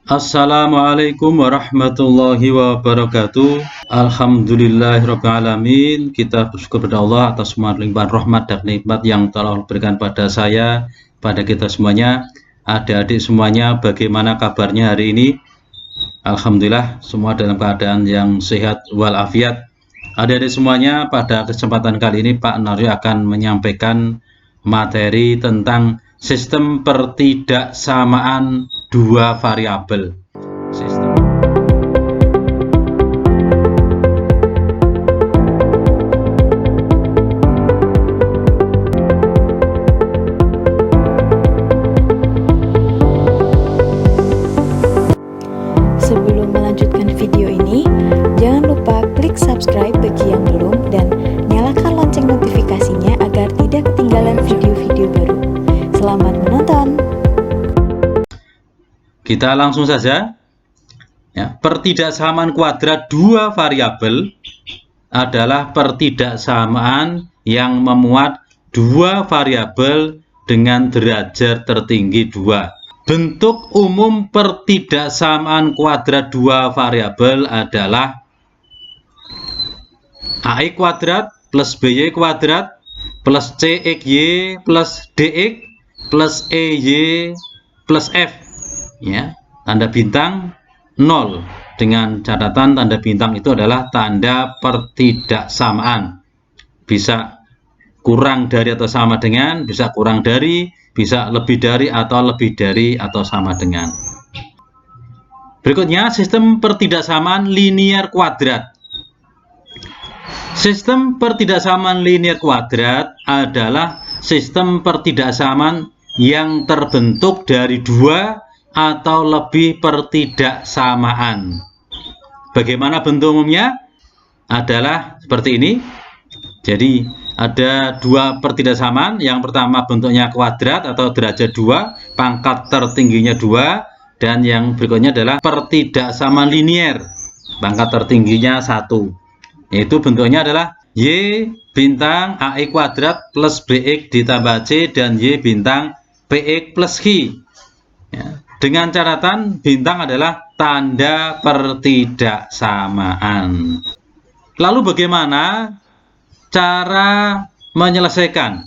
Assalamualaikum warahmatullahi wabarakatuh. Alhamdulillahirabbil alamin. Kita bersyukur kepada Allah atas semua limpahan rahmat dan nikmat yang telah berikan pada saya, pada kita semuanya. Adik-adik semuanya, bagaimana kabarnya hari ini? Alhamdulillah, semua dalam keadaan yang sehat walafiat. Adik-adik semuanya, pada kesempatan kali ini Pak Naryo akan menyampaikan materi tentang sistem pertidaksamaan dua variabel. Sebelum melanjutkan video ini, jangan lupa klik subscribe bagi yang belum dan nyalakan lonceng notifikasinya agar tidak ketinggalan video-video baru. Selamat menonton. Kita langsung saja. Pertidaksamaan kuadrat dua variabel adalah pertidaksamaan yang memuat dua variabel dengan derajat tertinggi 2. Bentuk umum pertidaksamaan kuadrat dua variabel adalah AX kuadrat plus BY kuadrat plus CXY plus DX plus EY plus F. Tanda bintang 0 dengan catatan tanda bintang itu adalah tanda pertidaksamaan. Bisa kurang dari atau sama dengan, bisa kurang dari, bisa lebih dari atau sama dengan. Berikutnya sistem pertidaksamaan linear kuadrat. Sistem pertidaksamaan linear kuadrat adalah sistem pertidaksamaan yang terbentuk dari dua atau lebih pertidaksamaan. Bagaimana bentuk umumnya? Adalah seperti ini. Jadi ada dua pertidaksamaan. Yang pertama bentuknya kuadrat atau derajat 2, pangkat tertingginya 2, dan yang berikutnya adalah pertidaksamaan linier, pangkat tertingginya 1. Yaitu bentuknya adalah Y bintang AX kuadrat plus BX ditambah C dan Y bintang PX plus Q. Dengan catatan bintang adalah tanda pertidaksamaan. Lalu bagaimana cara menyelesaikan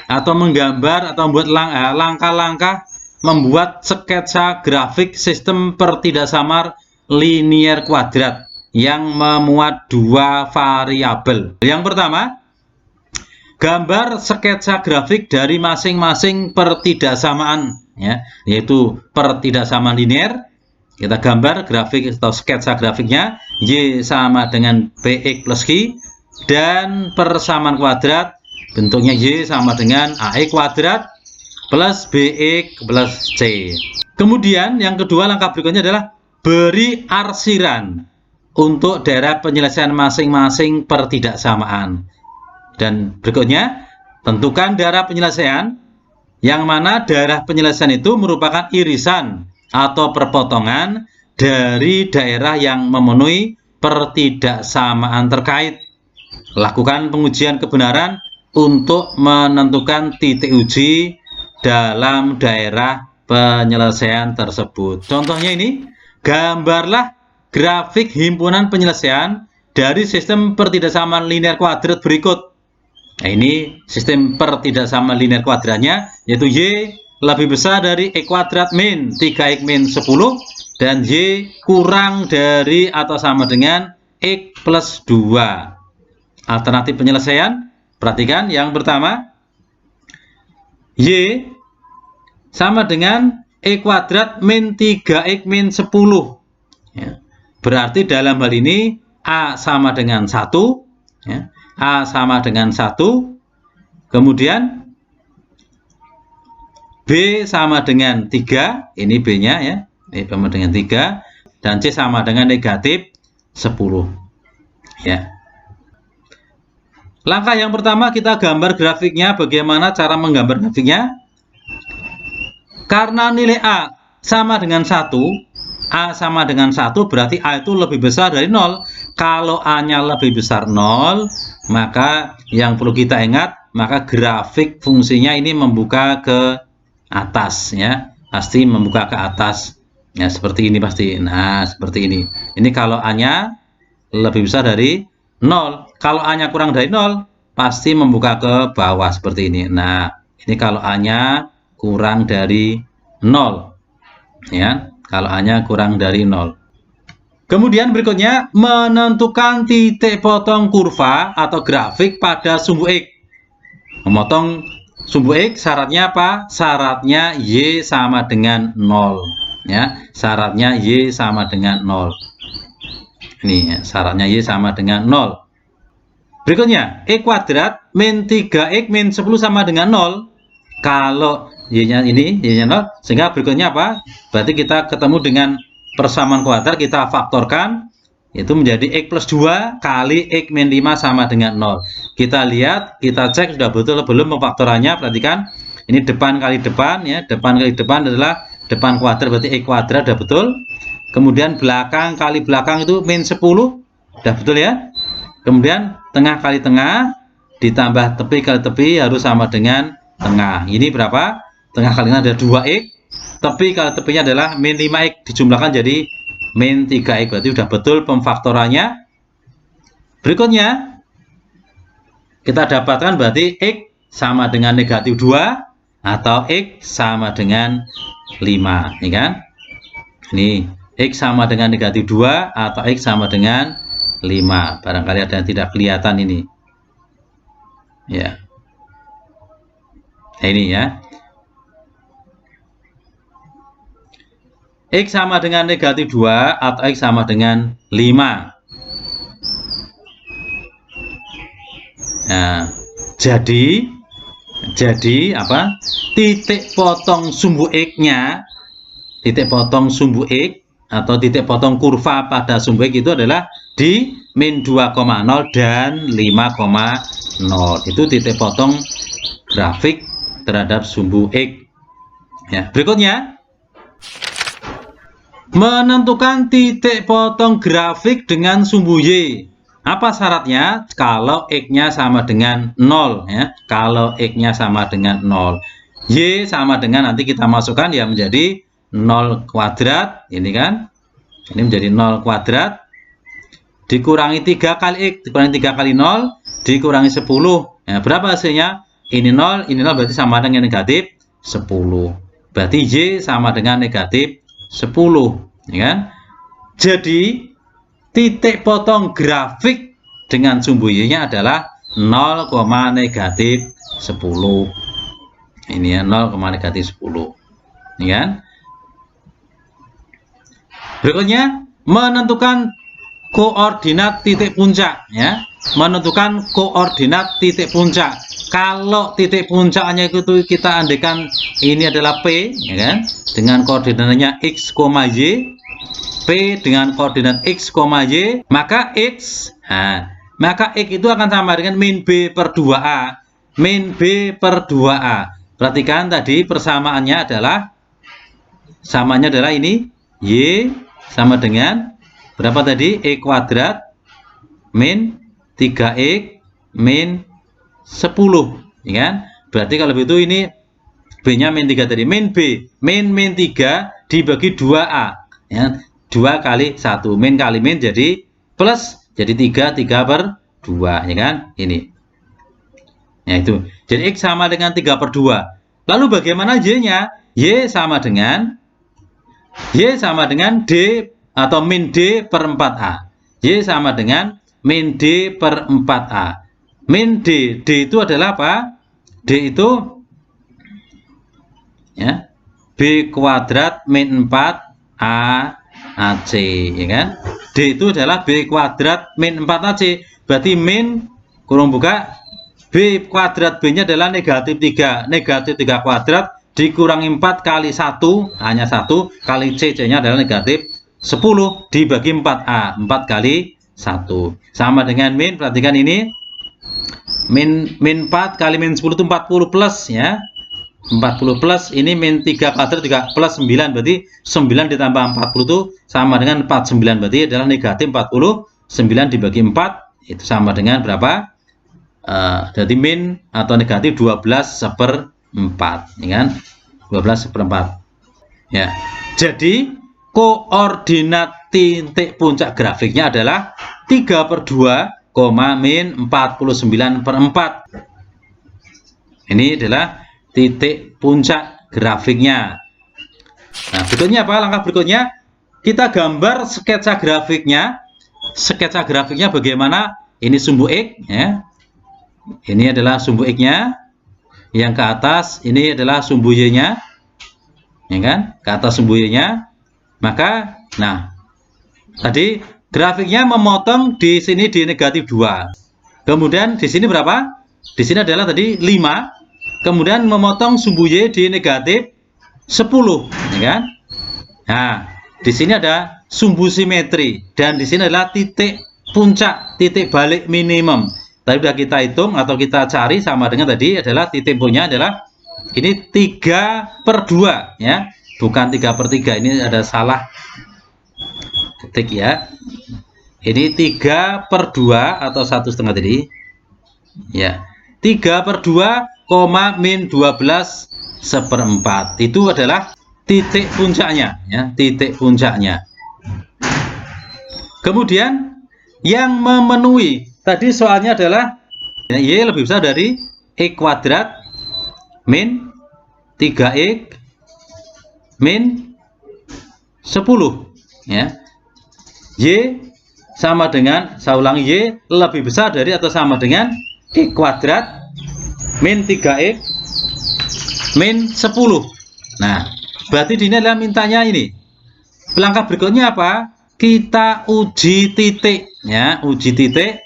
atau menggambar atau membuat langkah-langkah membuat sketsa grafik sistem pertidaksamaan linear kuadrat yang memuat dua variabel? Yang pertama, gambar sketsa grafik dari masing-masing pertidaksamaan, yaitu pertidaksamaan linear. Kita gambar grafik atau sketsa grafiknya. Y sama dengan PX plus Q, dan persamaan kuadrat bentuknya Y sama dengan AX kuadrat plus BX plus C. Kemudian yang kedua, langkah berikutnya adalah beri arsiran untuk daerah penyelesaian masing-masing pertidaksamaan. Dan berikutnya, tentukan daerah penyelesaian, yang mana daerah penyelesaian itu merupakan irisan atau perpotongan dari daerah yang memenuhi pertidaksamaan terkait. Lakukan pengujian kebenaran untuk menentukan titik uji dalam daerah penyelesaian tersebut. Contohnya ini, gambarlah grafik himpunan penyelesaian dari sistem pertidaksamaan linear kuadrat berikut. Ini sistem pertidaksamaan linear kuadratnya, yaitu Y lebih besar dari X kuadrat min 3X min 10 dan Y kurang dari atau sama dengan X plus 2. Alternatif penyelesaian, perhatikan yang pertama, Y sama dengan X kuadrat min 3X min 10. Berarti dalam hal ini A sama dengan 1, A sama dengan 1, kemudian B sama dengan 3, ini B-nya B sama dengan 3, dan C sama dengan negatif 10. Langkah yang pertama, kita gambar grafiknya. Bagaimana cara menggambar grafiknya? Karena nilai A sama dengan 1, A sama dengan 1 berarti A itu lebih besar dari 0. Kalau A-nya lebih besar 0, maka yang perlu kita ingat, maka grafik fungsinya ini membuka ke atas, pasti membuka ke atas. Ya, seperti ini pasti. Nah, seperti ini. Ini kalau A-nya lebih besar dari 0. Kalau A-nya kurang dari 0, pasti membuka ke bawah seperti ini. Nah, ini kalau A-nya kurang dari 0. Ya, kalau A-nya kurang dari 0. Kemudian berikutnya, menentukan titik potong kurva atau grafik pada sumbu X. Memotong sumbu X syaratnya apa? Syaratnya Y sama dengan 0. Ya, syaratnya Y sama dengan 0. Ini ya, syaratnya Y sama dengan 0. Berikutnya, X kuadrat min 3X min 10 sama dengan 0. Kalau Y-nya ini, Y-nya 0, sehingga berikutnya apa? Berarti kita ketemu dengan persamaan kuadrat, kita faktorkan, itu menjadi X plus 2 kali X min 5 sama dengan 0. Kita lihat, kita cek sudah betul belum pemfaktorannya. Perhatikan, ini depan kali depan, ya. Depan kali depan adalah depan kuadrat, berarti X kuadrat sudah betul. Kemudian belakang kali belakang itu min 10, sudah betul ya. Kemudian tengah kali tengah, ditambah tepi kali tepi harus sama dengan tengah. Ini berapa? Tengah kali tengah ada 2X. Tepi kali tepinya adalah min 5X. Dijumlahkan jadi min 3X. Berarti sudah betul pemfaktorannya. Berikutnya, kita dapatkan berarti X sama dengan negatif 2 atau X sama dengan 5. Ini kan? Ini X sama dengan negatif 2 atau X sama dengan 5. Barangkali ada yang tidak kelihatan ini. Ya. Nah, ini ya. X sama dengan negatif 2 atau X sama dengan 5. Nah, jadi apa? Titik potong sumbu X-nya, titik potong sumbu X atau titik potong kurva pada sumbu X itu adalah di min 2,0 dan 5,0. Itu titik potong grafik terhadap sumbu X. Ya, berikutnya, menentukan titik potong grafik dengan sumbu Y. Apa syaratnya? Kalau X-nya sama dengan 0. Ya. Kalau X-nya sama dengan 0. Y sama dengan, nanti kita masukkan ya, menjadi 0 kuadrat. Ini kan. Ini menjadi 0 kuadrat. Dikurangi 3 kali X. Dikurangi 3 kali 0. Dikurangi 10. Ya, berapa hasilnya? Ini 0. Ini 0 berarti sama dengan negatif 10. Berarti Y sama dengan negatif 10. Ya kan? Jadi titik potong grafik dengan sumbu Y-nya adalah 0, negatif 10. Ini ya, 0, negatif 10. Ini kan? Berikutnya, menentukan koordinat titik puncak, ya. Menentukan koordinat titik puncak. Kalau titik puncaknya itu kita andaikan ini adalah P, ya kan? Dengan koordinatnya X, Y. P dengan koordinat X, Y, maka X, maka X itu akan sama dengan min B per 2A. Min B per 2A. Perhatikan tadi persamaannya adalah, samanya adalah ini, Y sama dengan, berapa tadi? X kuadrat min 3X min 10. Ya kan? Berarti kalau begitu ini B-nya min 3 tadi. Min B, min 3 dibagi 2A. Ya. 2 kali 1, min kali min jadi plus, jadi 3 per 2, ya kan? Ini. Ya itu. Jadi X sama dengan 3 per 2. Lalu bagaimana Y-nya? Y sama dengan D atau min D per 4A. Y sama dengan min D per 4A. Min D, D itu adalah apa? D itu ya, B kuadrat min 4A AC, ya kan? D itu adalah B kuadrat min 4AC. Berarti min kurung buka B kuadrat B-nya adalah negatif 3. Negatif 3 kuadrat dikurangi 4 kali 1, hanya 1, kali C-nya adalah negatif 10 dibagi 4A. 4 kali 1. Sama dengan min, perhatikan ini. Min 4 kali min 10 itu 40 plus, ya. 40 plus, ini min 3 kuadrat juga plus 9, berarti 9 ditambah 40 itu sama dengan 49, berarti adalah negatif 40, 9 dibagi 4 itu sama dengan berapa? Jadi min atau negatif 12/4, ya kan? 12/4. Ya. Jadi koordinat titik puncak grafiknya adalah 3/2, min 49/4. Ini adalah titik puncak grafiknya. Nah, berikutnya apa? Langkah berikutnya kita gambar sketsa grafiknya. Sketsa grafiknya bagaimana? Ini sumbu X, ya. Ini adalah sumbu X-nya. Yang ke atas ini adalah sumbu Y-nya. Ya kan? Ke atas sumbu Y-nya. Maka, nah, tadi grafiknya memotong di sini di -2. Kemudian di sini berapa? Di sini adalah tadi 5. Kemudian memotong sumbu Y di -10, ya kan? Nah, di sini ada sumbu simetri dan di sini adalah titik puncak, titik balik minimum. Tadi sudah kita hitung atau kita cari sama dengan tadi adalah titik punya adalah ini 3/2, ya, bukan 3/3. Ini ada salah ketik, ya. Ini 3/2 atau 1,5 tadi, ya. 3/2, min 12/4 itu adalah titik puncaknya, ya, titik puncaknya. Kemudian yang memenuhi tadi soalnya adalah Y lebih besar dari X kuadrat min 3X min 10, ya. Y sama dengan, saya ulangi, Y lebih besar dari atau sama dengan X kuadrat min 3X min 10. Nah, berarti ini adalah mintanya ini. Langkah berikutnya apa? Kita uji titik, ya, uji titik.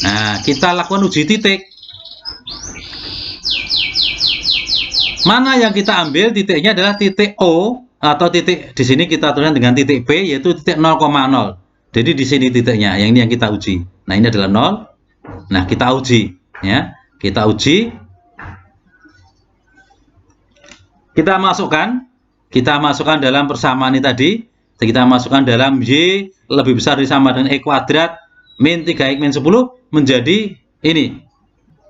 Nah, kita lakukan uji titik. Mana yang kita ambil titiknya adalah titik O atau titik di sini kita tuliskan dengan titik P, yaitu titik 0,0. Jadi di sini titiknya, yang ini yang kita uji. Nah, ini adalah 0. Nah, kita uji, ya. Kita uji. Kita masukkan dalam persamaan ini tadi. Kita masukkan dalam Y lebih besar dari sama dengan X kuadrat min 3X min 10 menjadi ini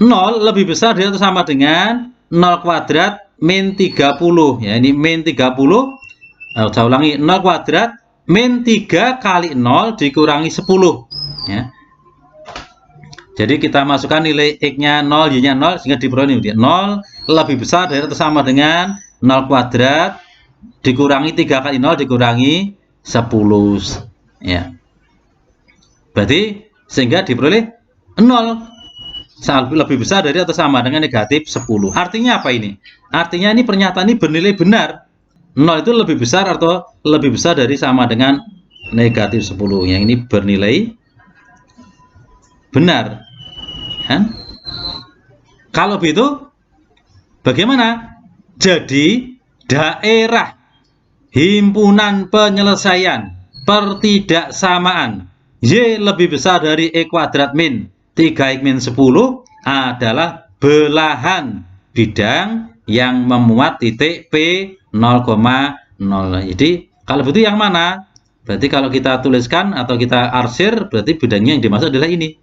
0 lebih besar dari atau sama dengan 0 kuadrat min 30, ya. Ini min 30. Saya ulangi, 0 kuadrat min 3 kali 0 dikurangi 10, ya. Jadi kita masukkan nilai X-nya 0, Y-nya 0 sehingga diperoleh 0 lebih besar dari atau sama dengan 0 kuadrat dikurangi 3 kali 0 dikurangi 10, ya. Berarti sehingga diperoleh 0 lebih besar dari atau sama dengan -10. Artinya apa ini? Artinya ini pernyataan ini bernilai benar. 0 itu lebih besar atau lebih besar dari sama dengan -10. Yang ini bernilai benar, kan? Kalau begitu bagaimana? Jadi daerah himpunan penyelesaian pertidaksamaan Y lebih besar dari X kuadrat min 3X min 10 adalah belahan bidang yang memuat titik P 0,0. Jadi kalau begitu yang mana? Berarti kalau kita tuliskan atau kita arsir, berarti bidangnya yang dimaksud adalah ini,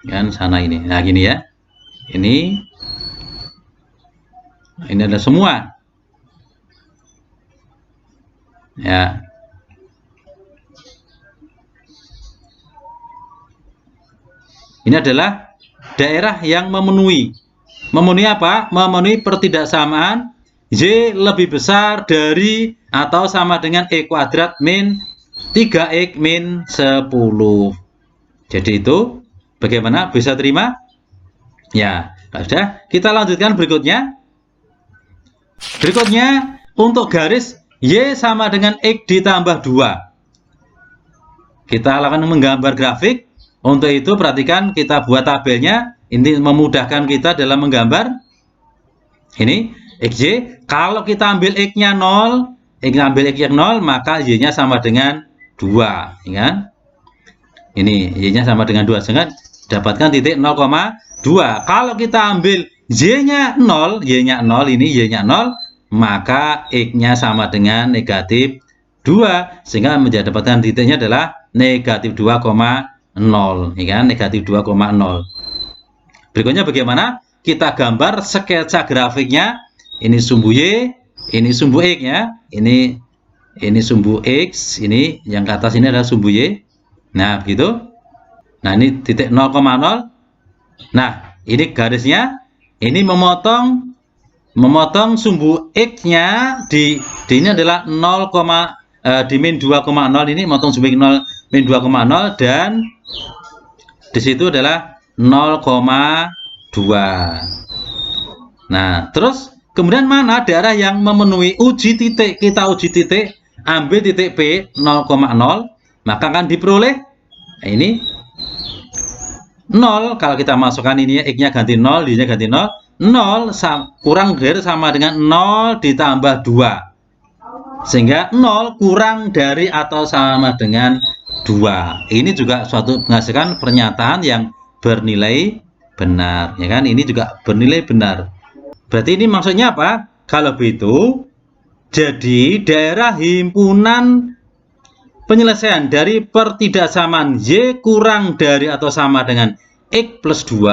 kan, sana ini. Nah, gini, ya. Ini adalah semua, ya. Ini adalah daerah yang memenuhi apa? Memenuhi pertidaksamaan Y lebih besar dari atau sama dengan X kuadrat min 3X min 10. Jadi itu bagaimana? Bisa terima? Ya, sudah. Kita lanjutkan berikutnya. Berikutnya untuk garis Y sama dengan X ditambah 2. Kita akan menggambar grafik. Untuk itu perhatikan, kita buat tabelnya. Ini memudahkan kita dalam menggambar. Ini XY. Kalau kita ambil X-nya 0, maka Y-nya sama dengan 2, ya kan? Ini Y-nya sama dengan 2, sehingga dapatkan titik 0,2. Kalau kita ambil Y-nya 0, ini Y-nya 0, maka X-nya sama dengan -2, sehingga menjadi dapatkan titiknya adalah -2,0, ya kan? -2,0. Berikutnya bagaimana? Kita gambar sketsa grafiknya. Ini sumbu Y, ini sumbu X, ya. Ini Ini sumbu X, ini yang ke atas ini adalah sumbu Y. Nah, begitu. Nah, ini titik 0,0. Nah, ini garisnya, ini memotong sumbu X-nya di ini adalah 0, di min 2,0 ini memotong sumbu X 0 min 2,0 dan di situ adalah 0,2. Nah, terus kemudian mana daerah yang memenuhi uji titik? Kita uji titik, ambil titik P 0,0, maka akan diperoleh ini 0. Kalau kita masukkan ini X-nya ganti 0, D-nya ganti 0, 0 kurang dari sama dengan 0 ditambah 2. Sehingga 0 kurang dari atau sama dengan 2. Ini juga suatu menghasilkan pernyataan yang bernilai benar, ya kan? Ini juga bernilai benar. Berarti ini maksudnya apa? Kalau begitu, jadi daerah himpunan penyelesaian dari pertidaksamaan Y kurang dari atau sama dengan X plus 2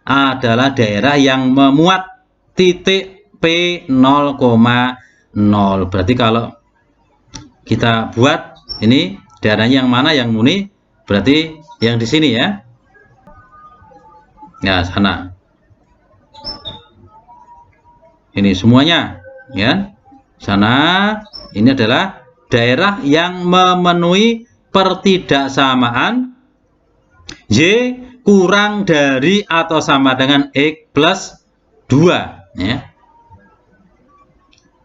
adalah daerah yang memuat titik P 0,0. Berarti kalau kita buat ini daerahnya yang mana yang murni, berarti yang di sini ya. Ya, sana. Ini semuanya, ya. Sana ini adalah daerah yang memenuhi pertidaksamaan Y kurang dari atau sama dengan X plus 2, ya.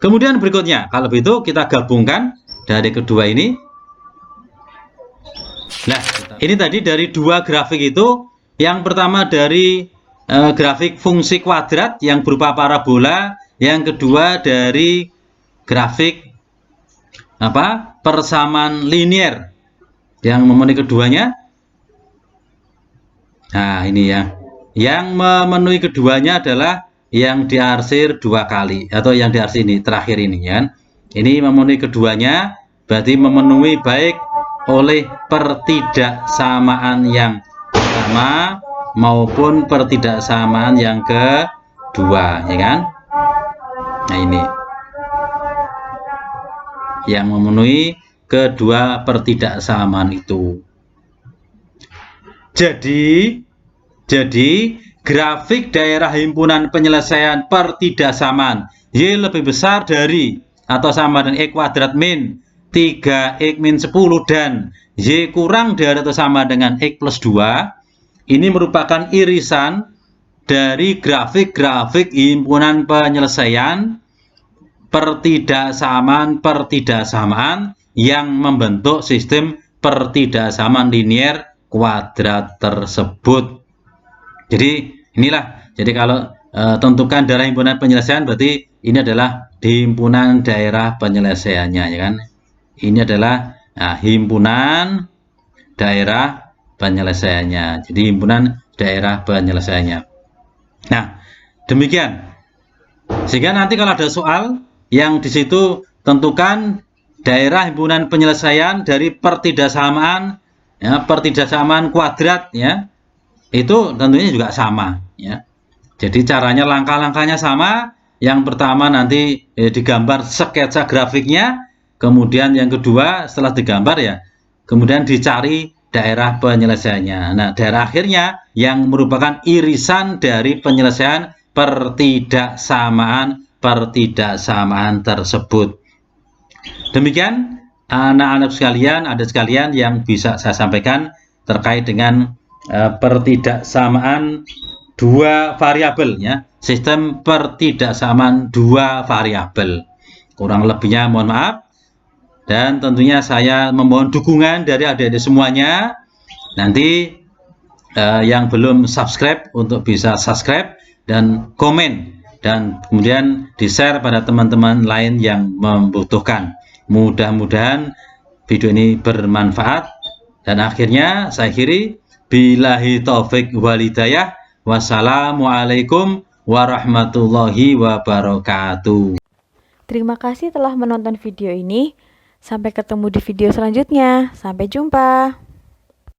Kemudian berikutnya, kalau begitu kita gabungkan dari kedua ini. Nah, ini tadi dari dua grafik itu, yang pertama dari grafik fungsi kuadrat yang berupa parabola, yang kedua dari grafik persamaan linier yang memenuhi keduanya. Nah, ini ya, yang memenuhi keduanya adalah yang diarsir 2 kali, atau yang diarsir ini terakhir ini ya. Ini memenuhi keduanya, berarti memenuhi baik oleh pertidaksamaan yang pertama maupun pertidaksamaan yang kedua, ya kan? Nah, ini yang memenuhi kedua pertidaksamaan itu. Jadi grafik daerah himpunan penyelesaian pertidaksamaan Y lebih besar dari atau sama dengan X kuadrat min 3X min 10 dan Y kurang dari atau sama dengan X plus 2, ini merupakan irisan dari grafik-grafik himpunan penyelesaian pertidaksamaan yang membentuk sistem pertidaksamaan linier kuadrat tersebut. Jadi inilah, jadi kalau tentukan daerah himpunan penyelesaian, berarti ini adalah di himpunan daerah penyelesaiannya, ya kan? Ini adalah himpunan daerah penyelesaiannya. Jadi himpunan daerah penyelesaiannya. Nah, demikian. Sehingga nanti kalau ada soal yang di situ tentukan daerah himpunan penyelesaian dari pertidaksamaan, ya, pertidaksamaan kuadrat, ya, itu tentunya juga sama, ya. Jadi caranya, langkah-langkahnya sama. Yang pertama nanti digambar sketsa grafiknya, kemudian yang kedua setelah digambar ya, kemudian dicari daerah penyelesaiannya. Nah, daerah akhirnya yang merupakan irisan dari penyelesaian pertidaksamaan tersebut. Demikian anak-anak sekalian, ada sekalian yang bisa saya sampaikan terkait dengan pertidaksamaan dua variabel, ya, sistem pertidaksamaan dua variabel. Kurang lebihnya mohon maaf, dan tentunya saya memohon dukungan dari adik-adik semuanya. Nanti yang belum subscribe untuk bisa subscribe dan komen, dan kemudian di-share pada teman-teman lain yang membutuhkan. Mudah-mudahan video ini bermanfaat. Dan akhirnya saya akhiri, billahi taufik wal hidayah. Wassalamualaikum warahmatullahi wabarakatuh. Terima kasih telah menonton video ini. Sampai ketemu di video selanjutnya. Sampai jumpa.